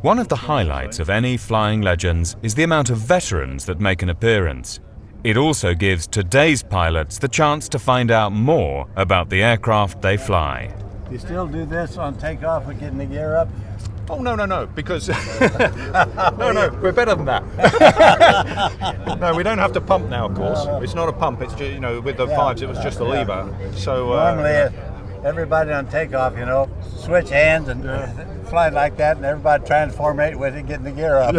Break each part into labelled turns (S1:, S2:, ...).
S1: One of the highlights of any Flying Legends is the amount of veterans that make an appearance. It also gives today's pilots the chance to find out more about the aircraft they fly.
S2: You still do this on takeoff and getting the gear up?
S3: Oh, no, because... no, we're better than that. No, we don't have to pump now, of course. It's not a pump, it's just, with the fives, it was just a lever. So
S2: normally, everybody on takeoff, switch hands and fly like that, and everybody trying to formate with it, getting the gear up.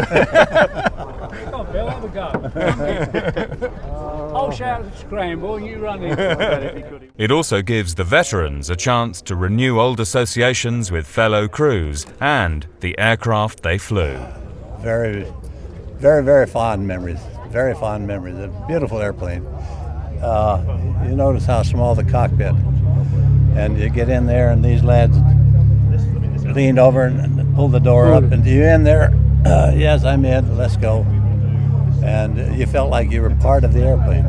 S4: Come on, Bill, have a go. I'll shout scramble and you run in.
S1: It also gives the veterans a chance to renew old associations with fellow crews and the aircraft they flew.
S2: Very, very, very fond memories. Very fond memories. A beautiful airplane. You notice how small the cockpit. And you get in there and these lads leaned over and pulled the door up, and you in there? Yes, I'm in, let's go. And you felt like you were part of the airplane.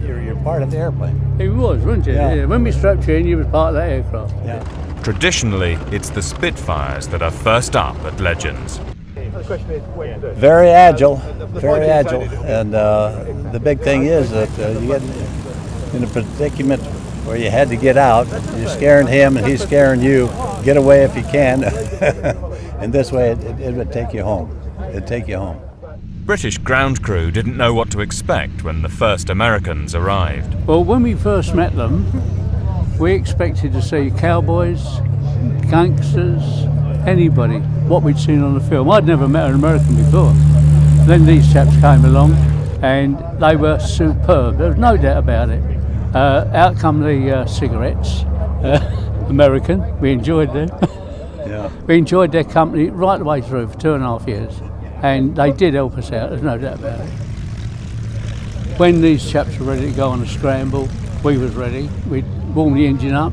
S2: You're part of the airplane.
S4: It was, wasn't it? Yeah. When we strapped you in, you were part of that aircraft.
S2: Yeah.
S1: Traditionally, it's the Spitfires that are first up at Legends.
S2: Very agile, and the big thing is that you get in a predicament where you had to get out. You're scaring him and he's scaring you. Get away if you can. And this way it would take you home. It'd take you home.
S1: British ground crew didn't know what to expect when the first Americans arrived.
S4: Well, when we first met them, we expected to see cowboys, gangsters, anybody, what we'd seen on the film. I'd never met an American before. Then these chaps came along and they were superb. There was no doubt about it. Out come the cigarettes, American. We enjoyed them.
S2: Yeah.
S4: We enjoyed their company right the way through for 2.5 years, and they did help us out. There's no doubt about it. When these chaps were ready to go on a scramble, we was ready. We'd warm the engine up,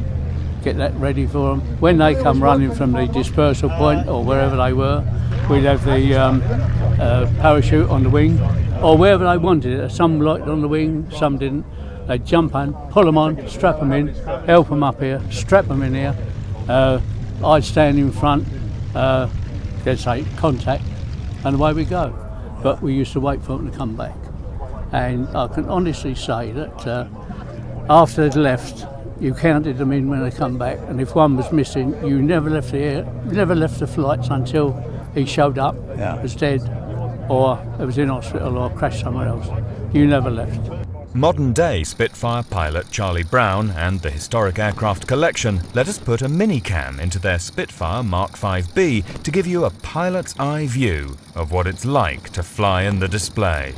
S4: get that ready for them. When they come running from the dispersal point or wherever they were, we'd have the parachute on the wing, or wherever they wanted it. Some liked on the wing, some didn't. They'd jump on, pull them on, strap them in, help them up here, strap them in here. I'd stand in front, they'd say contact, and away we go. But we used to wait for them to come back. And I can honestly say that after they'd left, you counted them in when they come back, and if one was missing, you never left the flights until he showed up, was dead, or it was in hospital or crashed somewhere else. You never left.
S1: Modern-day Spitfire pilot Charlie Brown and the Historic Aircraft Collection let us put a mini-cam into their Spitfire Mark 5B to give you a pilot's eye view of what it's like to fly in the display.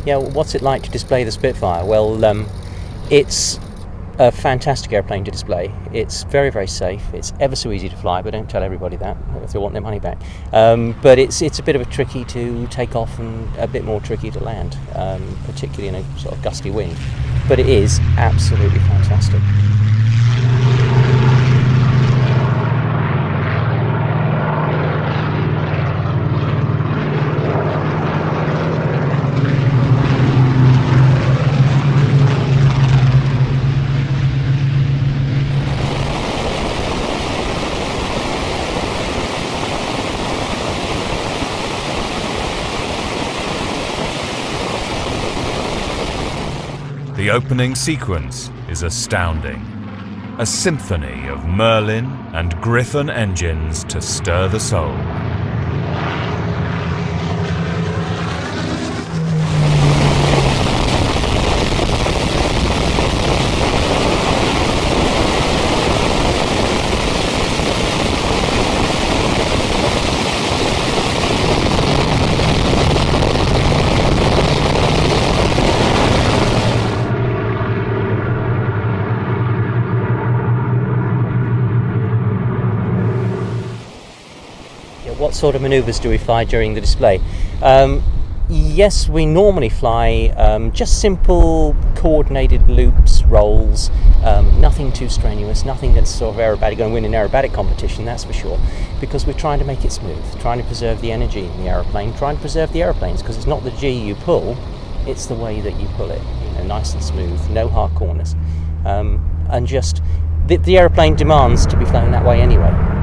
S5: Yeah, what's it like to display the Spitfire? Well, it's a fantastic airplane to display. It's very, very safe. It's ever so easy to fly, but don't tell everybody that if they want their money back. But it's a bit of a tricky to take off and a bit more tricky to land, particularly in a sort of gusty wind. But it is absolutely fantastic.
S1: The opening sequence is astounding. A symphony of Merlin and Griffon engines to stir the soul.
S5: What sort of manoeuvres do we fly during the display? Yes, we normally fly just simple coordinated loops, rolls, nothing too strenuous, nothing that's sort of aerobatic, going to win an aerobatic competition, that's for sure, because we're trying to make it smooth, trying to preserve the energy in the aeroplane, trying to preserve the aeroplanes, because it's not the G you pull, it's the way that you pull it, nice and smooth, no hard corners, and just the aeroplane demands to be flown that way anyway.